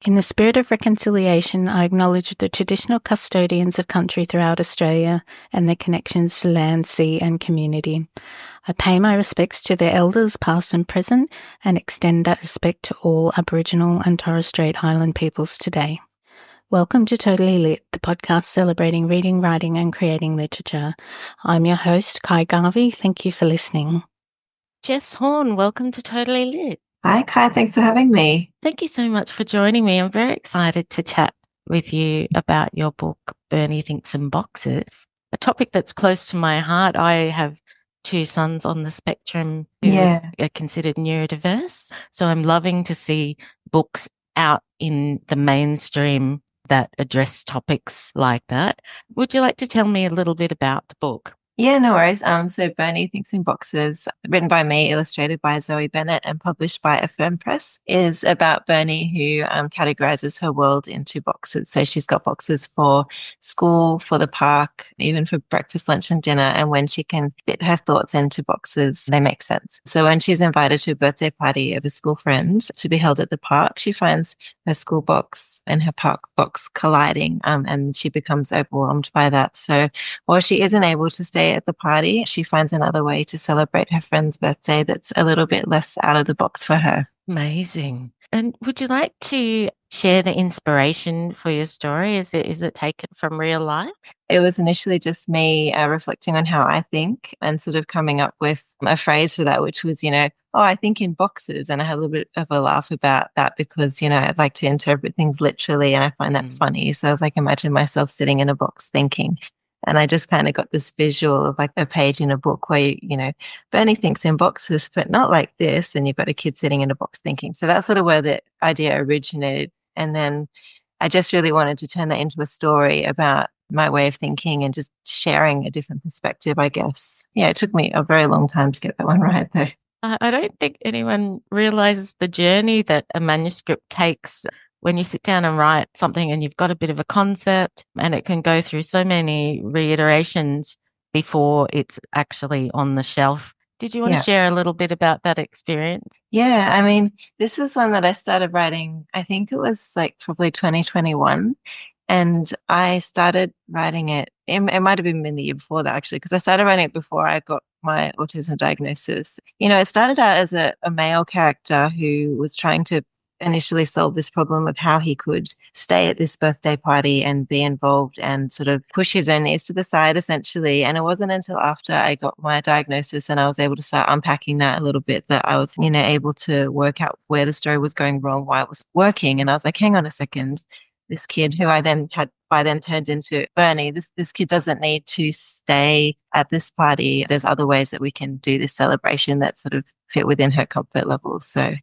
In the spirit of reconciliation, I acknowledge the traditional custodians of country throughout Australia and their connections to land, sea and community. I pay my respects to their elders past and present and extend that respect to all Aboriginal and Torres Strait Island peoples today. Welcome to Totally Lit, the podcast celebrating reading, writing and creating literature. I'm your host, Ky Garvey. Thank you for listening. Jess Horne, welcome to Totally Lit. Hi, Ky. Thanks for having me. Thank you so much for joining me. I'm very excited to chat with you about your book, Bernie Thinks in Boxes, a topic that's close to my heart. I have two sons on the spectrum who are considered neurodiverse, so I'm loving to see books out in the mainstream that address topics like that. Would you like to tell me a little bit about the book? Yeah, no worries. So Bernie Thinks in Boxes, written by me, illustrated by Zoe Bennett and published by Affirm Press, is about Bernie who categorizes her world into boxes. So she's got boxes for school, for the park, even for breakfast, lunch and dinner. And when she can fit her thoughts into boxes, they make sense. So when she's invited to a birthday party of a school friend to be held at the park, she finds her school box and her park box colliding, and she becomes overwhelmed by that. So while she isn't able to stay at the party, she finds another way to celebrate her friend's birthday that's a little bit less out of the box for her. Amazing. And would you like to share the inspiration for your story? Is it taken from real life? It was initially just me reflecting on how I think and sort of coming up with a phrase for that, which was, I think in boxes. And I had a little bit of a laugh about that because, I like to interpret things literally and I find that funny. So I was like, imagine myself sitting in a box thinking. And I just kind of got this visual of like a page in a book where, Bernie thinks in boxes, but not like this. And you've got a kid sitting in a box thinking. So that's sort of where the idea originated. And then I just really wanted to turn that into a story about my way of thinking and just sharing a different perspective, I guess. Yeah, it took me a very long time to get that one right, though. I don't think anyone realizes the journey that a manuscript takes when you sit down and write something and you've got a bit of a concept and it can go through so many reiterations before it's actually on the shelf. Did you want to share a little bit about that experience? Yeah, I mean, this is one that I started writing, I think it was like probably 2021. And I started writing it might have been the year before that, actually, because I started writing it before I got my autism diagnosis. It started out as a male character who was trying to initially solve this problem of how he could stay at this birthday party and be involved and sort of push his own needs to the side, essentially. And it wasn't until after I got my diagnosis and I was able to start unpacking that a little bit that I was, able to work out where the story was going wrong, why it was working. And I was like, hang on a second. This kid who I then had by then turned into Bernie, this kid doesn't need to stay at this party. There's other ways that we can do this celebration that sort of fit within her comfort level. So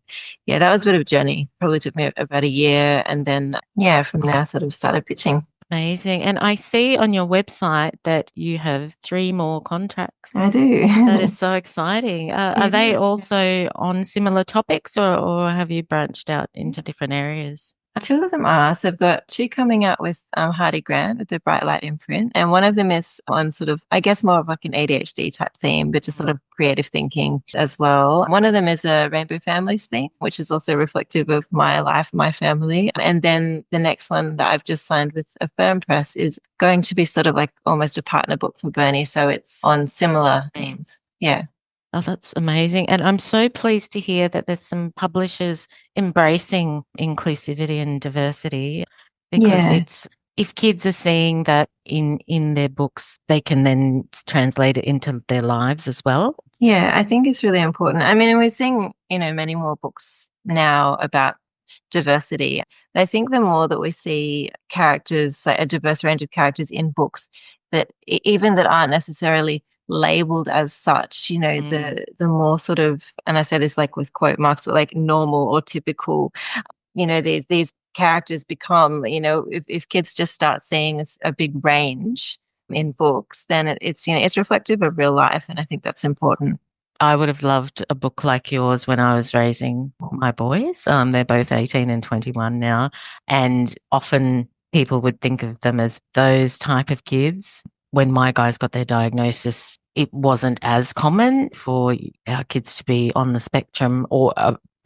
yeah, that was a bit of a journey. Probably took me about a year. And then, from there I sort of started pitching. Amazing. And I see on your website that you have 3 more contracts. I do. That is so exciting. Are they also on similar topics or have you branched out into different areas? 2 of them are. So I've got 2 coming out with Hardy Grant with the Bright Light imprint. And one of them is on sort of, I guess, more of like an ADHD type theme, but just sort of creative thinking as well. One of them is a Rainbow Families theme, which is also reflective of my life, my family. And then the next one that I've just signed with Affirm Press is going to be sort of like almost a partner book for Bernie. So it's on similar themes. Yeah. Oh, that's amazing. And I'm so pleased to hear that there's some publishers embracing inclusivity and diversity because it's if kids are seeing that in their books, they can then translate it into their lives as well. Yeah, I think it's really important. I mean, and we're seeing, many more books now about diversity. And I think the more that we see characters, like a diverse range of characters in books that even that aren't necessarily labeled as such, the more sort of, and I say this like with quote marks, but like normal or typical, these characters become, if kids just start seeing a big range in books, then it's reflective of real life. And I think that's important. I would have loved a book like yours when I was raising my boys. They're both 18 and 21 now. And often people would think of them as those type of kids. When my guys got their diagnosis, it wasn't as common for our kids to be on the spectrum or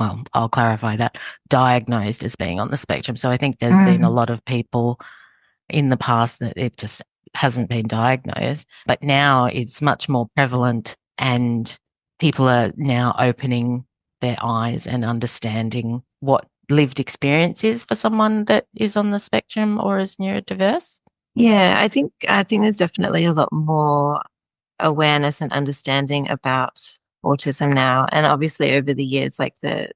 well, I'll clarify that, diagnosed as being on the spectrum. So I think there's been a Mm. lot of people in the past that it just hasn't been diagnosed, but now it's much more prevalent and people are now opening their eyes and understanding what lived experience is for someone that is on the spectrum or is neurodiverse. Yeah, I think there's definitely a lot more awareness and understanding about autism now. And obviously over the years, like the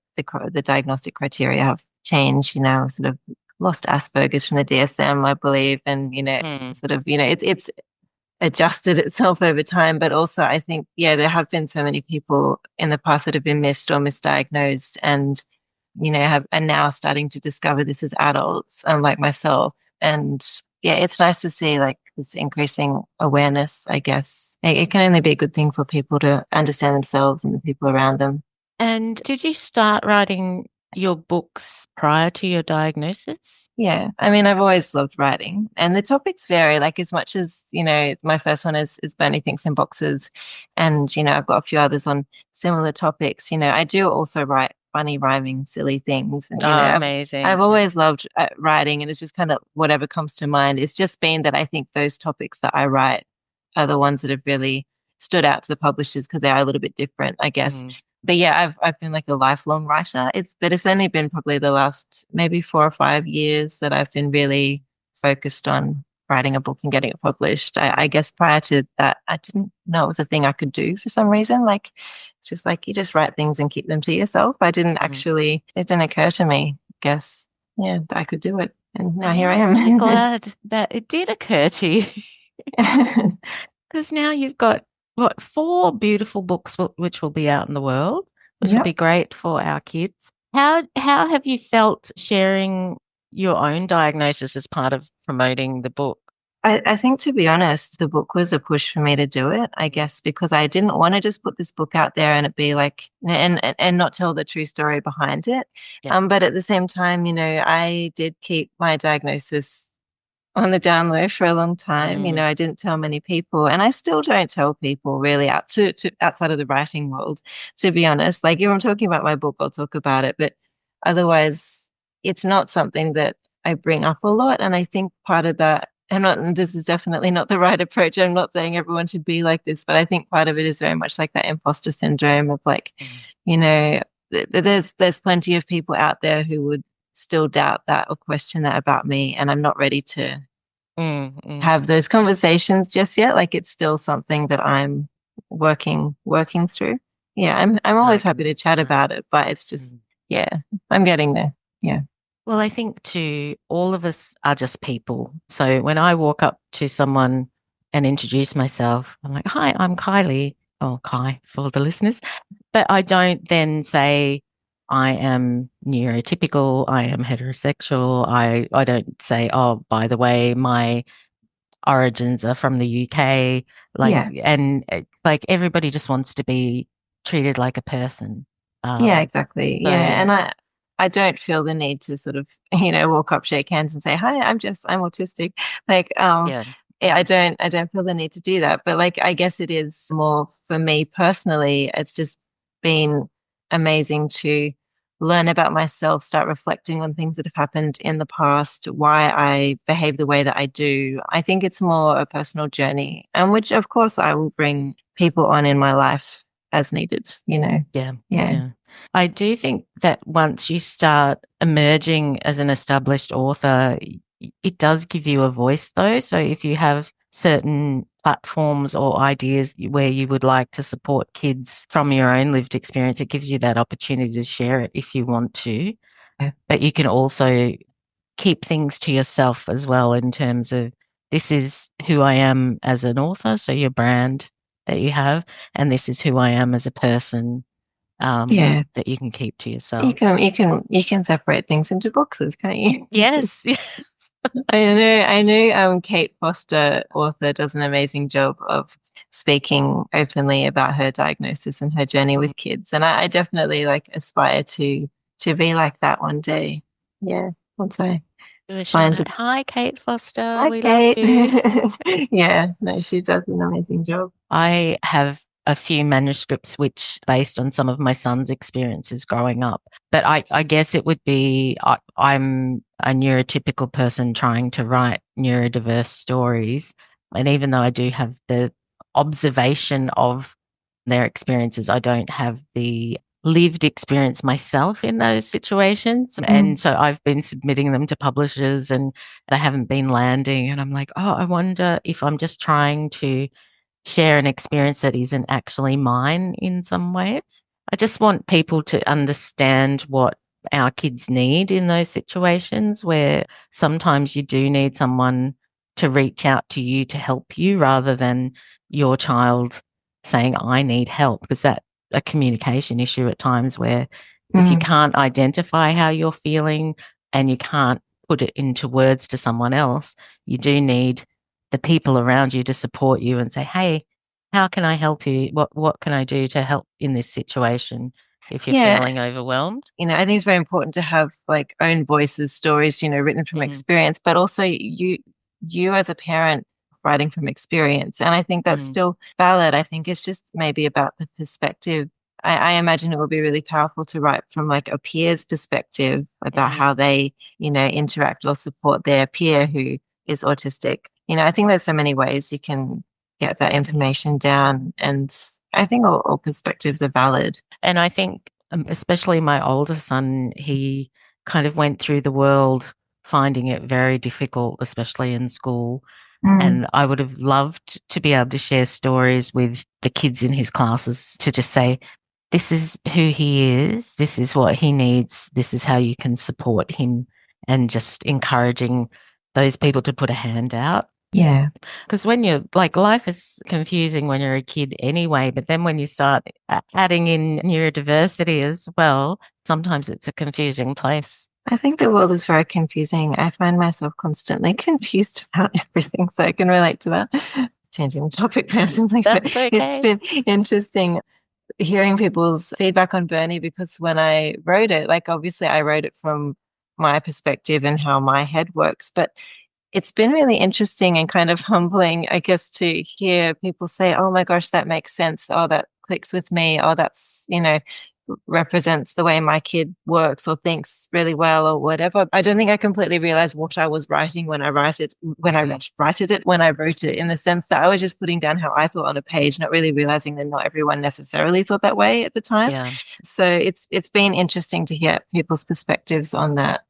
diagnostic criteria have changed, sort of lost Asperger's from the DSM, I believe, and Mm, sort of, it's adjusted itself over time. But also I think, yeah, there have been so many people in the past that have been missed or misdiagnosed and have are now starting to discover this as adults, like myself. And yeah, it's nice to see like this increasing awareness, I guess. It can only be a good thing for people to understand themselves and the people around them. and did you start writing your books prior to your diagnosis? Yeah, I mean, I've always loved writing, and the topics vary. Like as much as my first one is Burning Things in Boxes, and I've got a few others on similar topics. I do also write funny, rhyming, silly things, and Oh, I've amazing. Yeah. always loved writing, and it's just kind of whatever comes to mind. It's just been that I think those topics that I write are the ones that have really stood out to the publishers because they are a little bit different, I guess. Mm, But yeah, I've been like a lifelong writer. It's only been probably the last maybe 4 or 5 years that I've been really focused on writing a book and getting it published. I guess prior to that, I didn't know it was a thing I could do for some reason. Like, just like you just write things and keep them to yourself. mm. It didn't occur to me, I guess, yeah, that I could do it. And now here I I'm so am. glad that it did occur to you because now you've got what, four beautiful books which will be out in the world, which will be Yep. great for our kids. How have you felt sharing your own diagnosis as part of promoting the book? I think, to be honest, the book was a push for me to do it, I guess, because I didn't want to just put this book out there and it be like, and not tell the true story behind it. Yeah. But at the same time, I did keep my diagnosis on the down low for a long time. Mm, I didn't tell many people, and I still don't tell people really outside of the writing world, to be honest. Like if I'm talking about my book, I'll talk about it, but otherwise, it's not something that I bring up a lot. And I think part of that, this is definitely not the right approach. I'm not saying everyone should be like this, but I think part of it is very much like that imposter syndrome of like, mm, you know, there's plenty of people out there who would still doubt that or question that about me, and I'm not ready to mm. have those conversations just yet. Like it's still something that I'm working through. Yeah, I'm I always happy can. to chat Right. about it, but it's just Mm. yeah, I'm getting there. Yeah. Well, I think too, all of us are just people. So when I walk up to someone and introduce myself, I'm like, "Hi, I'm Kylie," or Kai for the listeners. But I don't then say I am neurotypical, I am heterosexual. I don't say, "Oh, by the way, my origins are from the UK." Like, Yeah. and like everybody just wants to be treated like a person. Yeah, Um, exactly. Yeah. so And I don't feel the need to sort of, walk up, shake hands and say, "Hi, I'm autistic." Like, yeah, yeah, I don't feel the need to do that. But like I guess it is more for me personally, it's just been amazing to learn about myself, start reflecting on things that have happened in the past, why I behave the way that I do. I think it's more a personal journey, and which of course I will bring people on in my life as needed. yeah, Yeah. yeah. I do think that once you start emerging as an established author, it does give you a voice though. So if you have certain platforms or ideas where you would like to support kids from your own lived experience, it gives you that opportunity to share it if you want to. Yeah. But you can also keep things to yourself as well in terms of this is who I am as an author, so your brand that you have, and this is who I am as a person Yeah. that you can keep to You yourself. can you can you can separate things into boxes, can't you? Yes. I know Kate Foster, author, does an amazing job of speaking openly about her diagnosis and her journey with kids. And I definitely like aspire to be like that one day. Yeah, once I Do a shout find a out. Hi, Kate Foster. Hi We love Kate. you. Yeah, no, she does an amazing job. I have a few manuscripts which based on some of my son's experiences growing up. But I guess it would be I'm a neurotypical person trying to write neurodiverse stories. And even though I do have the observation of their experiences, I don't have the lived experience myself in those situations. And so I've been submitting them to publishers and they haven't been landing. And I'm like, oh, I wonder if I'm just trying to share an experience that isn't actually mine in some ways. I just want people to understand what our kids need in those situations where sometimes you do need someone to reach out to you to help you rather than your child saying, I need help, because that's a communication issue at times where if you can't identify how you're feeling and you can't put it into words to someone else, you do need the people around you to support you and say, hey, how can I help you? What can I do to help in this situation if you're feeling overwhelmed? I think it's very important to have like own voices, stories, written from experience, but also you as a parent writing from experience. And I think that's still valid. I think it's just maybe about the perspective. I imagine it will be really powerful to write from like a peer's perspective about how they, interact or support their peer who is autistic. I think there's so many ways you can get that information down. And I think all perspectives are valid. And I think especially my older son, he kind of went through the world finding it very difficult, especially in school. And I would have loved to be able to share stories with the kids in his classes to just say, this is who he is, this is what he needs, this is how you can support him, and just encouraging those people to put a hand out. Yeah. Because when you're like, life is confusing when you're a kid anyway, but then when you start adding in neurodiversity as well, sometimes it's a confusing place. I think the world is very confusing. I find myself constantly confused about everything, so I can relate to that. Changing the topic randomly, but okay. It's been interesting hearing people's feedback on Bernie, because when I wrote it, like obviously I wrote it from my perspective and how my head works, but it's been really interesting and kind of humbling, I guess, to hear people say, oh my gosh, that makes sense. Oh, that clicks with me. Oh, that's, represents the way my kid works or thinks really well or whatever. I don't think I completely realized what I was writing when I wrote it, when I wrote it, in the sense that I was just putting down how I thought on a page, not really realizing that not everyone necessarily thought that way at the time. Yeah. So it's been interesting to hear people's perspectives on that.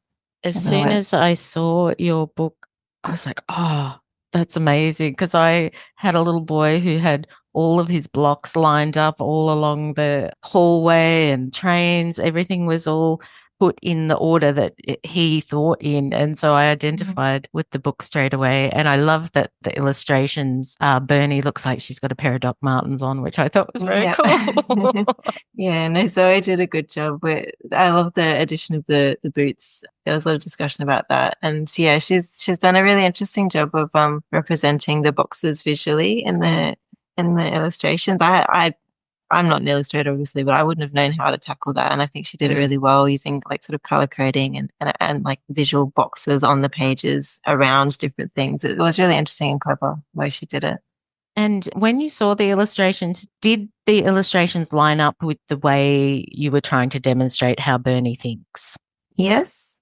As soon as I saw your book, I was like, oh, that's amazing. Because I had a little boy who had all of his blocks lined up all along the hallway and trains. Everything was all put in the order that he thought in. And so I identified with the book straight away. And I love that the illustrations, Bernie looks like she's got a pair of Doc Martens on, which I thought was very cool. Yeah, no, Zoe did a good job with, I love the addition of the boots. There was a lot of discussion about that. And yeah, she's done a really interesting job of representing the boxes visually in the illustrations. I'm not an illustrator, obviously, but I wouldn't have known how to tackle that. And I think she did it really well, using like sort of color coding and like visual boxes on the pages around different things. It was really interesting and clever the way she did it. And when you saw the illustrations, did the illustrations line up with the way you were trying to demonstrate how Bernie thinks? Yes.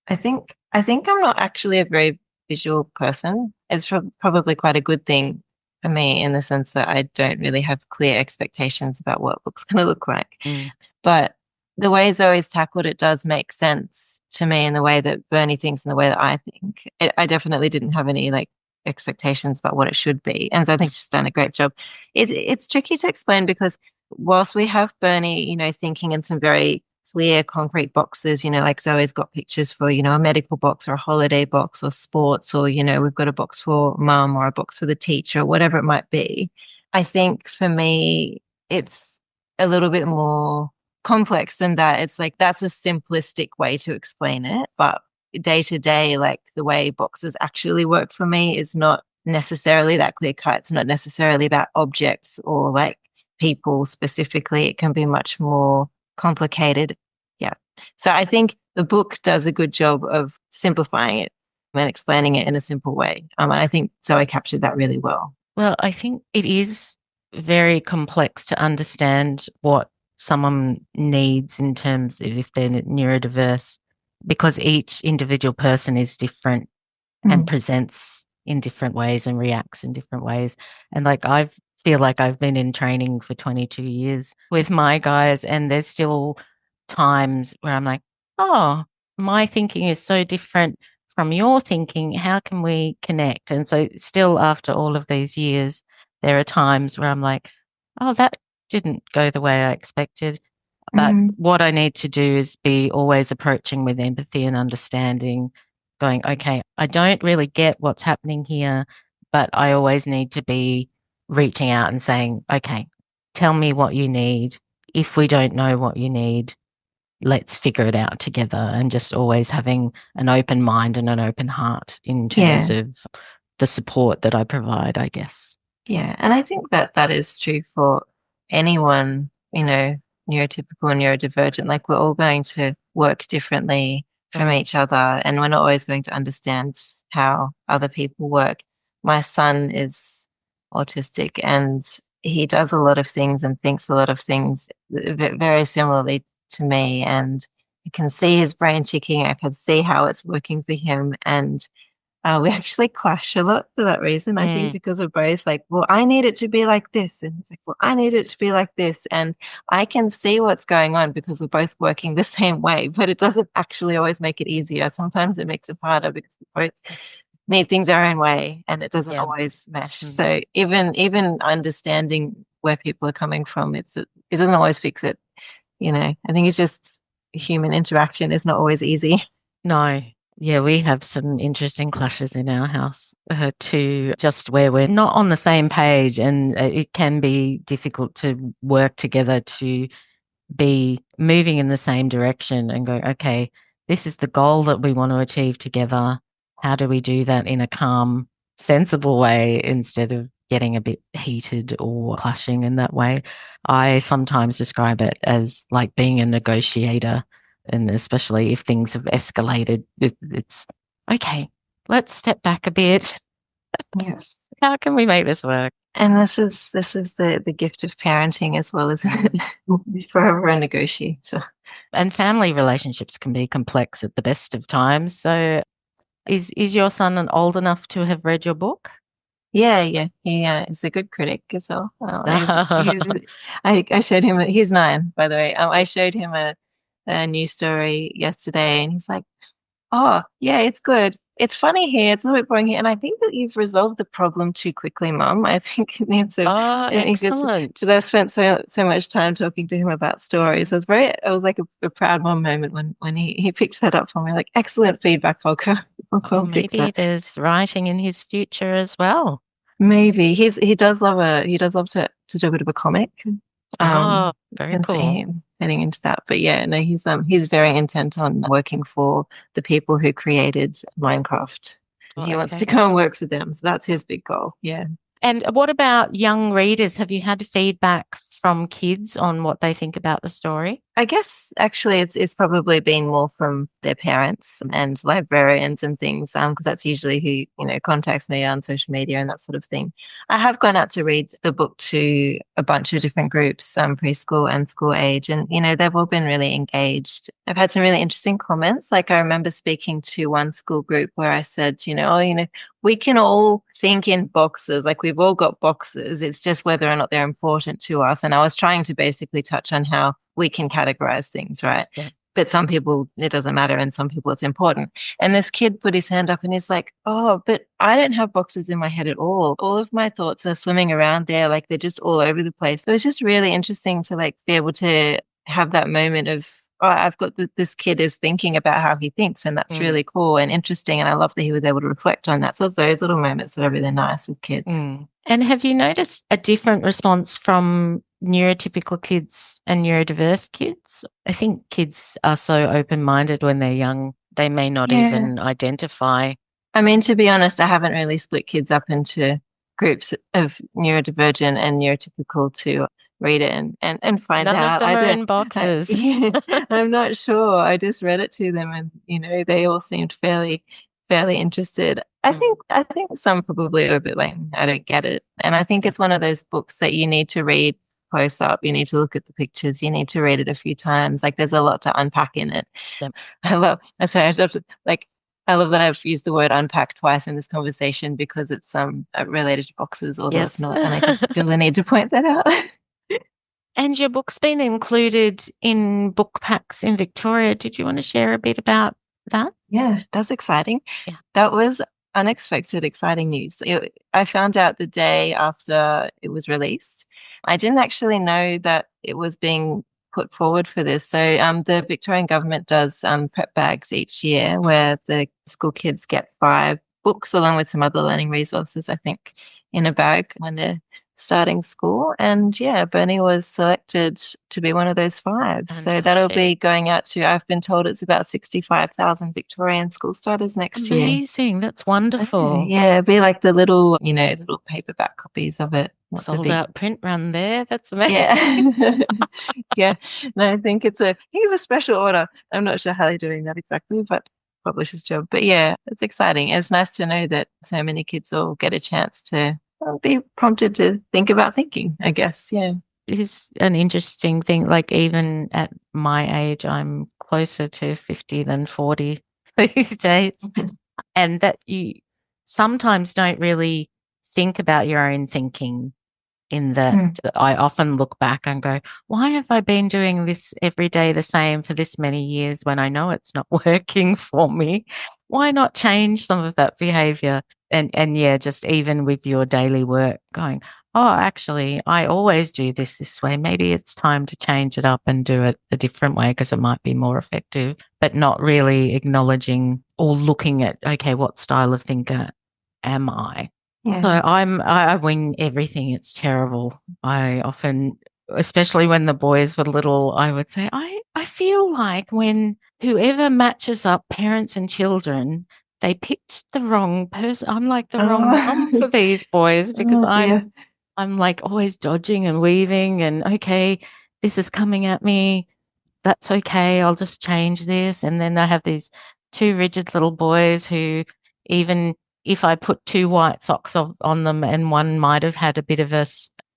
I think I'm not actually a very visual person. It's probably quite a good thing for me, in the sense that I don't really have clear expectations about what a book's going to look like. But the way Zoe's tackled it does make sense to me in the way that Bernie thinks and the way that I think. I definitely didn't have any like expectations about what it should be. And so I think she's done a great job. It's tricky to explain, because whilst we have Bernie, thinking in some very clear, concrete boxes, like Zoe's got pictures for, a medical box or a holiday box or sports, or, we've got a box for mum or a box for the teacher, or whatever it might be. I think for me, it's a little bit more complex than that. It's like, that's a simplistic way to explain it. But day to day, like the way boxes actually work for me is not necessarily that clear cut. It's not necessarily about objects or like people specifically. It can be much more complicated. Yeah. So I think the book does a good job of simplifying it and explaining it in a simple way. And I think Zoe captured that really well. Well, I think it is very complex to understand what someone needs in terms of if they're neurodiverse, because each individual person is different and presents in different ways and reacts in different ways. And like I feel like I've been in training for 22 years with my guys, and there's still times where I'm like, oh, my thinking is so different from your thinking. How can we connect? And so still after all of these years, there are times where I'm like, oh, that didn't go the way I expected. But what I need to do is be always approaching with empathy and understanding, going, okay, I don't really get what's happening here, but I always need to be reaching out and saying, okay, tell me what you need. If we don't know what you need, let's figure it out together, and just always having an open mind and an open heart in terms of the support that I provide, I guess. Yeah. And I think that that is true for anyone, you know, neurotypical and neurodivergent. Like we're all going to work differently from each other, and we're not always going to understand how other people work. My son is autistic, and he does a lot of things and thinks a lot of things very similarly to me. And I can see his brain ticking. I can see how it's working for him. And we actually clash a lot for that reason. I think because we're both like, well, I need it to be like this. And it's like, well, I need it to be like this. And I can see what's going on because we're both working the same way, but it doesn't actually always make it easier. Sometimes it makes it harder because we both need things our own way, and it doesn't always mesh. So even understanding where people are coming from, it doesn't always fix it. You know, I think it's just human interaction is not always easy. No. Yeah, we have some interesting clashes in our house too, just where we're not on the same page, and it can be difficult to work together to be moving in the same direction and go, okay, this is the goal that we want to achieve together. How do we do that in a calm, sensible way instead of getting a bit heated or clashing in that way? I sometimes describe it as like being a negotiator. And especially if things have escalated, it's okay, let's step back a bit. Yes. How can we make this work? And this is the gift of parenting as well, isn't it? Forever a negotiator. And family relationships can be complex at the best of times. So is your son old enough to have read your book? Yeah, he is a good critic as well. I showed him. He's 9, by the way. I showed him a news story yesterday, and he's like, "Oh, yeah, it's good. It's funny here. It's a little bit boring here, and I think that you've resolved the problem too quickly, Mum. I think it needs some." Oh, excellent! Because I spent so much time talking to him about stories. It was like a proud mom moment when he picked that up for me. Like, excellent feedback, Olga. Maybe there's writing in his future as well. Maybe he does love to do a bit of a comic. Very can cool. see him heading into that. But yeah, no, he's very intent on working for the people who created Minecraft. He wants to go and work for them. So that's his big goal. Yeah. And what about young readers? Have you had feedback from kids on what they think about the story? I guess actually it's probably been more from their parents and librarians and things, because that's usually who, contacts me on social media and that sort of thing. I have gone out to read the book to a bunch of different groups, preschool and school age, and they've all been really engaged. I've had some really interesting comments. Like I remember speaking to one school group where I said, we can all think in boxes, like we've all got boxes. It's just whether or not they're important to us. And I was trying to basically touch on how we can categorize things, right? Yeah. But some people, it doesn't matter. And some people, it's important. And this kid put his hand up and he's like, oh, but I don't have boxes in my head at all. All of my thoughts are swimming around there. Like they're just all over the place. It was just really interesting to be able to have that moment of, oh, I've got this kid is thinking about how he thinks. And that's really cool and interesting. And I love that he was able to reflect on that. So it's those little moments that are really nice with kids. And have you noticed a different response from neurotypical kids and neurodiverse kids? I think kids are so open-minded when they're young, they may not even identify. I mean, to be honest, I haven't really split kids up into groups of neurodivergent and neurotypical to read it and find None out. Of them are in boxes. I'm not sure. I just read it to them and, they all seemed fairly fairly interested. I think some probably are a bit like, I don't get it. And I think it's one of those books that you need to read close up. You need to look at the pictures. You need to read it a few times. Like there's a lot to unpack in it. Yep. I love that I've used the word unpack twice in this conversation because it's related to boxes, although Yes. it's not. And I just feel the need to point that out. And your book's been included in book packs in Victoria. Did you want to share a bit about that? Yeah, that's exciting. Yeah. That was unexpected, exciting news. I found out the day after it was released. I didn't actually know that it was being put forward for this. So the Victorian government does prep bags each year where the school kids get 5 books along with some other learning resources, I think, in a bag when they're starting school. And yeah, Bernie was selected to be one of those 5. Fantastic. So that'll be going out to, I've been told it's about 65,000 Victorian school starters next year. Amazing. That's wonderful. Yeah, it'd be like the little, little paperback copies of it. Sold out print run there. That's amazing. Yeah. Yeah. No, I think it's a special order. I'm not sure how they're doing that exactly, but publisher's job. But yeah, it's exciting. It's nice to know that so many kids will get a chance to be prompted to think about thinking, I guess. Yeah. It is an interesting thing. Like even at my age, I'm closer to 50 than 40 these days. And that you sometimes don't really think about your own thinking in that I often look back and go, why have I been doing this every day the same for this many years when I know it's not working for me? Why not change some of that behavior? And yeah, just even with your daily work going, oh, actually, I always do this way. Maybe it's time to change it up and do it a different way because it might be more effective, but not really acknowledging or looking at, okay, what style of thinker am I? Yeah. So I wing everything. It's terrible. I often, especially when the boys were little, I would say, I feel like when whoever matches up parents and children, they picked the wrong person. I'm like the wrong mom for these boys because I'm like always dodging and weaving and okay, this is coming at me. That's okay. I'll just change this. And then I have these 2 rigid little boys who even if I put 2 white socks on them and one might have had a bit of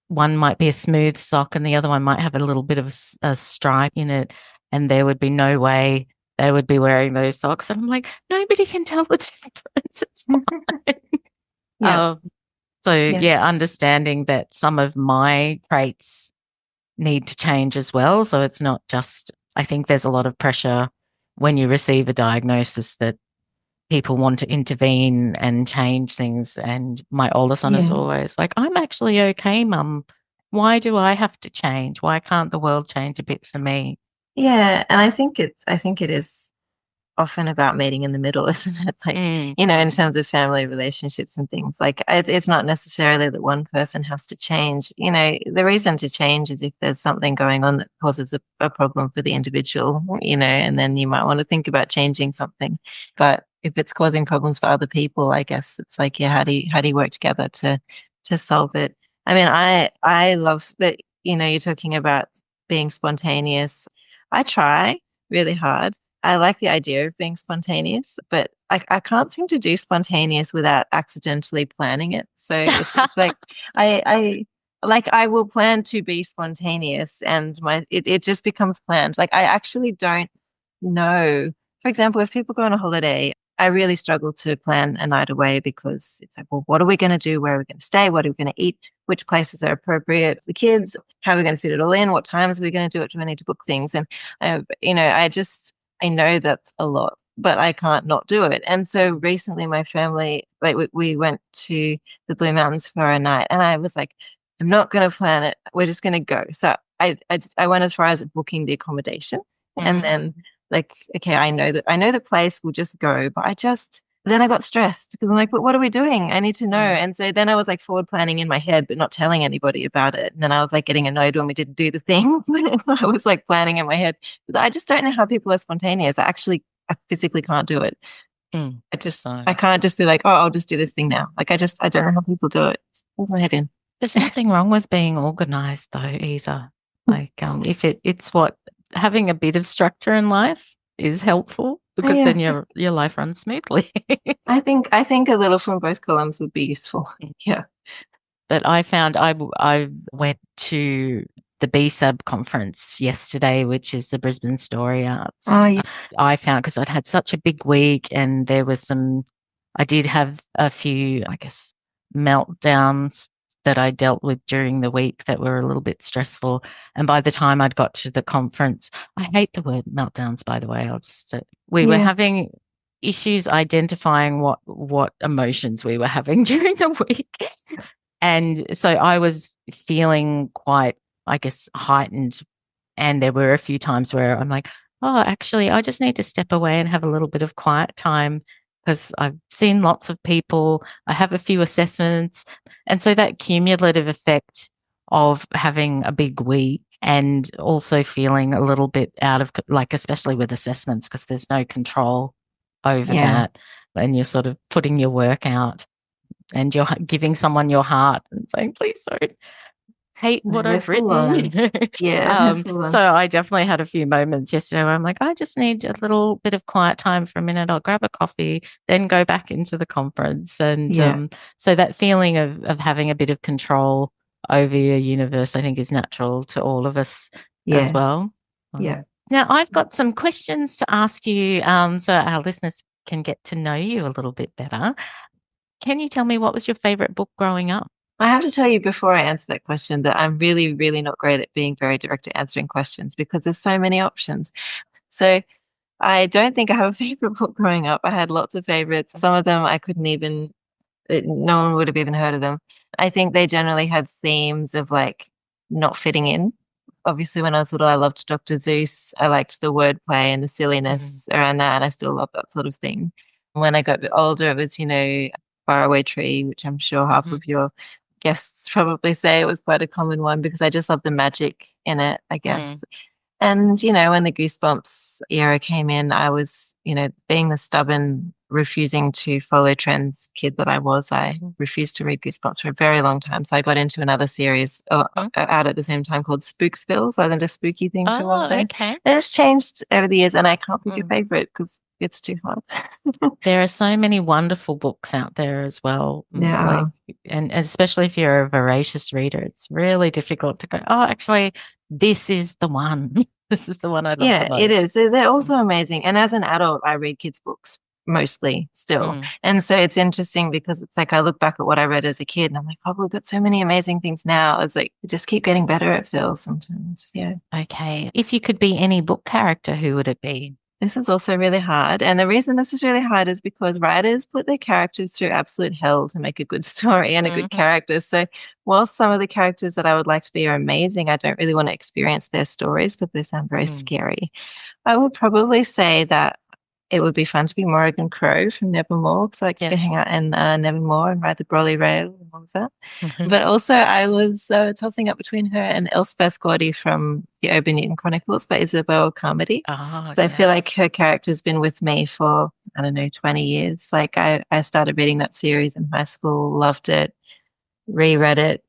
one might be a smooth sock and the other one might have a little bit of a stripe in it and there would be no way they would be wearing those socks. And I'm like, nobody can tell the difference. It's fine. Yeah. Understanding that some of my traits need to change as well. So it's not just, I think there's a lot of pressure when you receive a diagnosis that people want to intervene and change things. And my older son is always like, I'm actually okay, Mum. Why do I have to change? Why can't the world change a bit for me? Yeah. And I think it is often about meeting in the middle, isn't it? Like, in terms of family relationships and things, like it's not necessarily that one person has to change. The reason to change is if there's something going on that causes a problem for the individual, and then you might want to think about changing something. But if it's causing problems for other people, I guess it's like, how do you work together to solve it? I mean, I love that, you're talking about being spontaneous. I try really hard. I like the idea of being spontaneous, but I can't seem to do spontaneous without accidentally planning it. So it's like I will plan to be spontaneous and it just becomes planned. Like I actually don't know. For example, if people go on a holiday, I really struggle to plan a night away because it's like, well, what are we going to do? Where are we going to stay? What are we going to eat? Which places are appropriate for the kids? How are we going to fit it all in? What times are we going to do it? Do we need to book things? And, I know that's a lot, but I can't not do it. And so recently my family, like we went to the Blue Mountains for a night and I was like, I'm not going to plan it. We're just going to go. So I went as far as booking the accommodation and then like, okay, I know the place, we'll just go. But then I got stressed because I'm like, but what are we doing? I need to know. And so then I was like forward planning in my head, but not telling anybody about it. And then I was like getting annoyed when we didn't do the thing. I was like planning in my head. But I just don't know how people are spontaneous. I physically can't do it. I can't just be like, oh, I'll just do this thing now. Like I don't know how people do it. Where's my head in? There's nothing wrong with being organized though either. Like if it's what having a bit of structure in life is helpful. because yeah. then your life runs smoothly. I think a little from both columns would be useful. Yeah. But I found I went to the BSAB conference yesterday, which is the Brisbane Story Arts. Oh, yeah. I found because I'd had such a big week and there was I did have a few, I guess, meltdowns that I dealt with during the week that were a little bit stressful. And by the time I'd got to the conference, I hate the word meltdowns, by the way. We were having issues identifying what emotions we were having during the week. And so I was feeling quite, I guess, heightened. And there were a few times where I'm like, oh, actually, I just need to step away and have a little bit of quiet time because I've seen lots of people. I have a few assessments. And so that cumulative effect of having a big week and also feeling a little bit out of, like, especially with assessments, because there's no control over that. And you're sort of putting your work out and you're giving someone your heart and saying, please don't hate what I've written. So I definitely had a few moments yesterday where I'm like, I just need a little bit of quiet time for a minute. I'll grab a coffee, then go back into the conference. And so that feeling of having a bit of control over your universe, I think, is natural to all of us as well. Yeah. Now, I've got some questions to ask you so our listeners can get to know you a little bit better. Can you tell me what was your favorite book growing up? I have to tell you before I answer that question that I'm really, really not great at being very direct at answering questions because there's so many options. So I don't think I have a favorite book growing up. I had lots of favorites. Some of them I couldn't even, no one would have even heard of them. I think they generally had themes of like not fitting in. Obviously, when I was little, I loved Dr. Seuss. I liked the wordplay and the silliness around that, and I still love that sort of thing. When I got a bit older, it was, Faraway Tree, which I'm sure half of your guests probably say it was quite a common one because I just love the magic in it, I guess. And, when the Goosebumps era came in, I was, being the stubborn, refusing to follow trends kid that I was, I refused to read Goosebumps for a very long time. So I got into another series out at the same time called Spooksville. So I learned a spooky thing to love there. Okay. And it's changed over the years and I can't pick a favorite because it's too hard. There are so many wonderful books out there as well. Yeah. And especially if you're a voracious reader, it's really difficult to go, oh, actually, this is the one. This is the one I love the most. It is. They're also amazing. And as an adult, I read kids' books mostly still. And so it's interesting because it's like I look back at what I read as a kid and I'm like, oh, we've got so many amazing things now. It's like it just keep getting better, it feels sometimes. Yeah. Okay. If you could be any book character, who would it be? This is also really hard. And the reason this is really hard is because writers put their characters through absolute hell to make a good story and a good character. So whilst some of the characters that I would like to be are amazing, I don't really want to experience their stories because they sound very scary. I would probably say that it would be fun to be Morrigan Crow from Nevermore because I like to go hang out in Nevermore and ride the Brolly Rail and all of that. But also I was tossing up between her and Elspeth Gordy from the Urban Newton Chronicles by Isabel Carmody. So I feel like her character's been with me for, 20 years. Like I started reading that series in high school, loved it, reread it,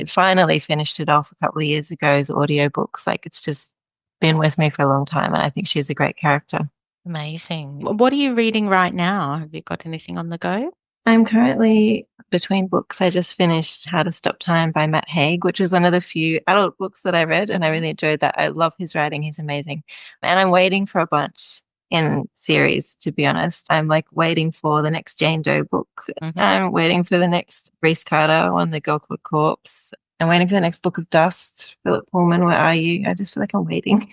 finally finished it off a couple of years ago as audiobooks. Like it's just been with me for a long time and I think she's a great character. Amazing. What are you reading right now? Have you got anything on the go? I'm currently between books. I just finished How to Stop Time by Matt Haig, which was one of the few adult books that I read, and I really enjoyed that. I love his writing. He's amazing. And I'm waiting for a bunch in series, to be honest. I'm like waiting for the next Jane Doe book. I'm waiting for the next Reese Carter one, The Girl Called Corpse. I'm waiting for the next book of Dust. Philip Pullman, where are you? I just feel like I'm waiting.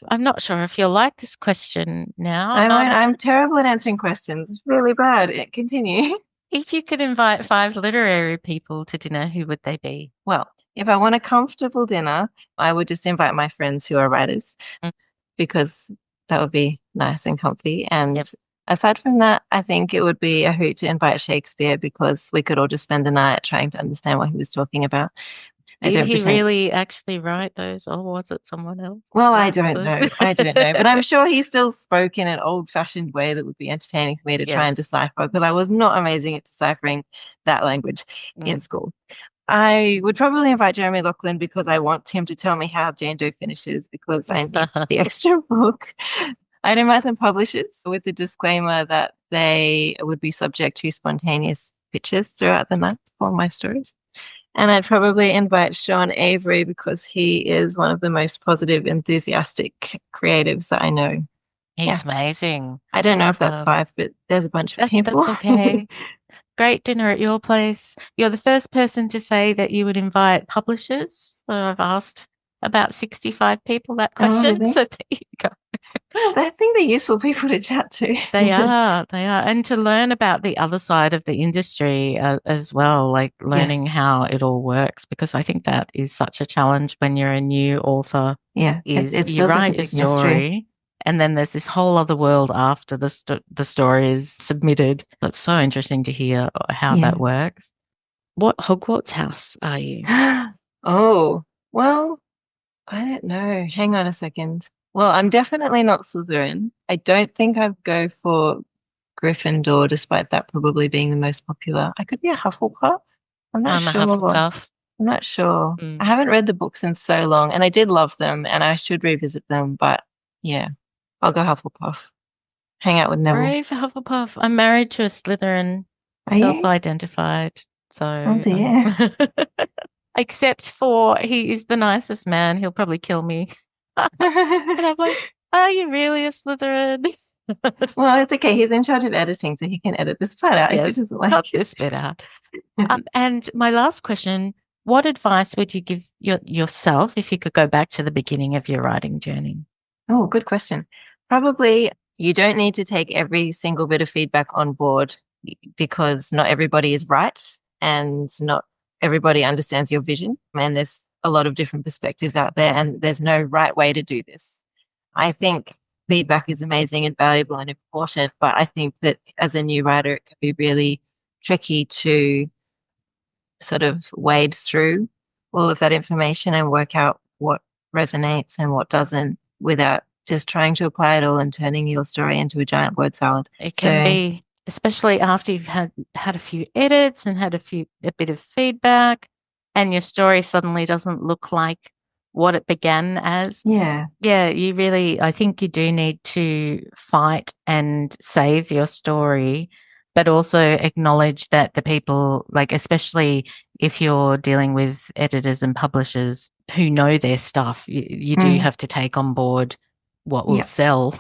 I'm not sure if you'll like this question now. I'm terrible at answering questions. It's really bad. Continue. If you could invite 5 literary people to dinner, who would they be? Well, if I want a comfortable dinner, I would just invite my friends who are writers because that would be nice and comfy. And aside from that, I think it would be a hoot to invite Shakespeare because we could all just spend the night trying to understand what he was talking about. Did he really actually write those, or was it someone else? Well, I don't know. But I'm sure he still spoke in an old-fashioned way that would be entertaining for me to try and decipher, because I was not amazing at deciphering that language in school. I would probably invite Jeremy Laughlin because I want him to tell me how Jane Doe finishes because I need the extra book. I'd invite some publishers with the disclaimer that they would be subject to spontaneous pitches throughout the night for my stories. And I'd probably invite Sean Avery because he is one of the most positive, enthusiastic creatives that I know. He's amazing. I don't know if that's 5, but there's a bunch of people. That's okay. Great dinner at your place. You're the first person to say that you would invite publishers. So I've asked about 65 people that question. Really? So there you go. Well, I think they're useful people to chat to. They are. And to learn about the other side of the industry as well, like learning how it all works, because I think that is such a challenge when you're a new author. Yeah, is you write your story and then there's this whole other world after the story is submitted. That's so interesting to hear how that works. What Hogwarts house are you? Oh, well, I don't know. Hang on a second. Well, I'm definitely not Slytherin. I don't think I'd go for Gryffindor, despite that probably being the most popular. I could be a Hufflepuff. I'm not sure. A Hufflepuff. I'm not sure. I haven't read the books in so long, and I did love them, and I should revisit them. But yeah, I'll go Hufflepuff. Hang out with Neville. Brave Hufflepuff. I'm married to a Slytherin, self-identified. So, oh dear. Except for he is the nicest man. He'll probably kill me. And I'm like, are you really a Slytherin? Well, it's okay. He's in charge of editing, so he can edit this part out if he doesn't like cut this bit out. And my last question, what advice would you give yourself if you could go back to the beginning of your writing journey? Oh, good question. Probably you don't need to take every single bit of feedback on board because not everybody is right and not everybody understands your vision. And there's a lot of different perspectives out there and there's no right way to do this. I think feedback is amazing and valuable and important, but I think that as a new writer, it can be really tricky to sort of wade through all of that information and work out what resonates and what doesn't without just trying to apply it all and turning your story into a giant word salad. It can be, especially after you've had a few edits and had a bit of feedback and your story suddenly doesn't look like what it began as. Yeah, you really, I think you do need to fight and save your story, but also acknowledge that the people, like especially if you're dealing with editors and publishers who know their stuff, you do have to take on board what will sell.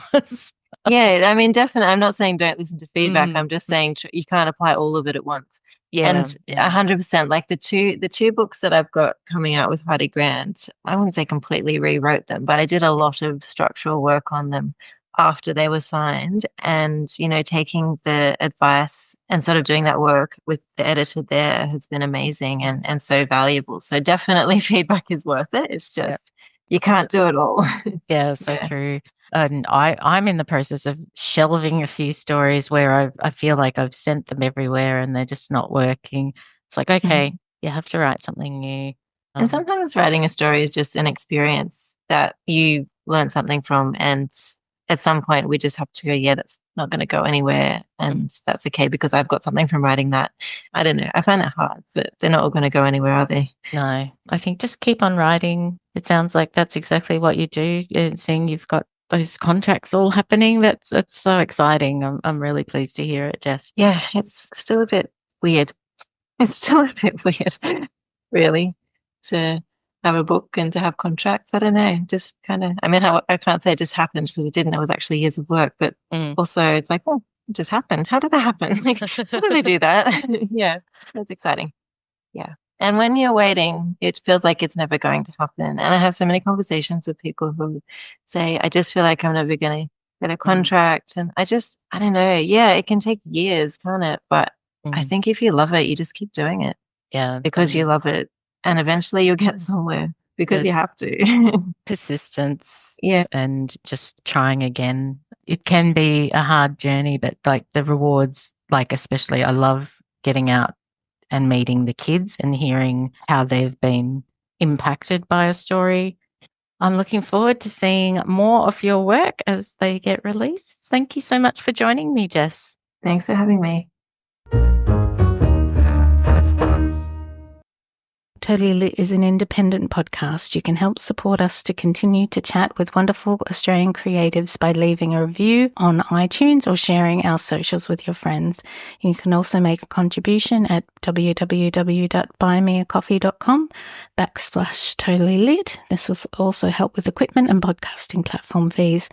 Yeah, I mean, definitely. I'm not saying don't listen to feedback. I'm just saying you can't apply all of it at once. Yeah, and 100%. Like the two books that I've got coming out with Heidi Grant, I wouldn't say completely rewrote them, but I did a lot of structural work on them after they were signed. And taking the advice and sort of doing that work with the editor there has been amazing and so valuable. So definitely, feedback is worth it. It's just you can't do it all. Yeah, so true. And I'm in the process of shelving a few stories where I feel like I've sent them everywhere and they're just not working. It's like, okay, you have to write something new. And sometimes writing a story is just an experience that you learn something from. And at some point we just have to go, that's not going to go anywhere. And that's okay because I've got something from writing that. I don't know. I find that hard, but they're not all going to go anywhere, are they? No, I think just keep on writing. It sounds like that's exactly what you do. Seeing you've got those contracts all happening, it's so exciting. I'm really pleased to hear it, Jess. Yeah, it's still a bit weird. It's still a bit weird, really, to have a book and to have contracts. I don't know, just kind of, I mean, I can't say it just happened because it didn't. It was actually years of work, but also it's like, well, it just happened. How did that happen? Like, how did I do that? Yeah, that's exciting. Yeah. And when you're waiting, it feels like it's never going to happen. And I have so many conversations with people who say, I just feel like I'm never going to get a contract. And I don't know. Yeah, it can take years, can't it? But I think if you love it, you just keep doing it. Yeah. Because you love it. And eventually you'll get somewhere because you have to. Persistence. Yeah. And just trying again. It can be a hard journey, but like the rewards, like especially I love getting out and meeting the kids and hearing how they've been impacted by a story. I'm looking forward to seeing more of your work as they get released. Thank you so much for joining me, Jess. Thanks for having me. Totally Lit is an independent podcast. You can help support us to continue to chat with wonderful Australian creatives by leaving a review on iTunes or sharing our socials with your friends. You can also make a contribution at www.buymeacoffee.com/totallylit. This will also help with equipment and podcasting platform fees.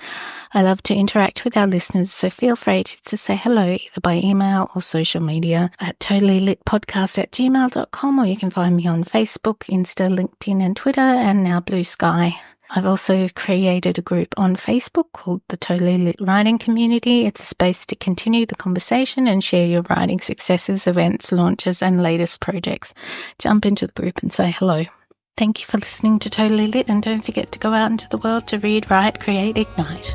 I love to interact with our listeners, so feel free to say hello either by email or social media at totallylitpodcast@gmail.com, or you can find me on Facebook, Insta, LinkedIn and Twitter, and now Blue Sky. I've also created a group on Facebook called the Totally Lit Writing Community. It's a space to continue the conversation and share your writing successes, events, launches and latest projects. Jump into the group and say hello. Thank you for listening to Totally Lit, and don't forget to go out into the world to read, write, create, ignite.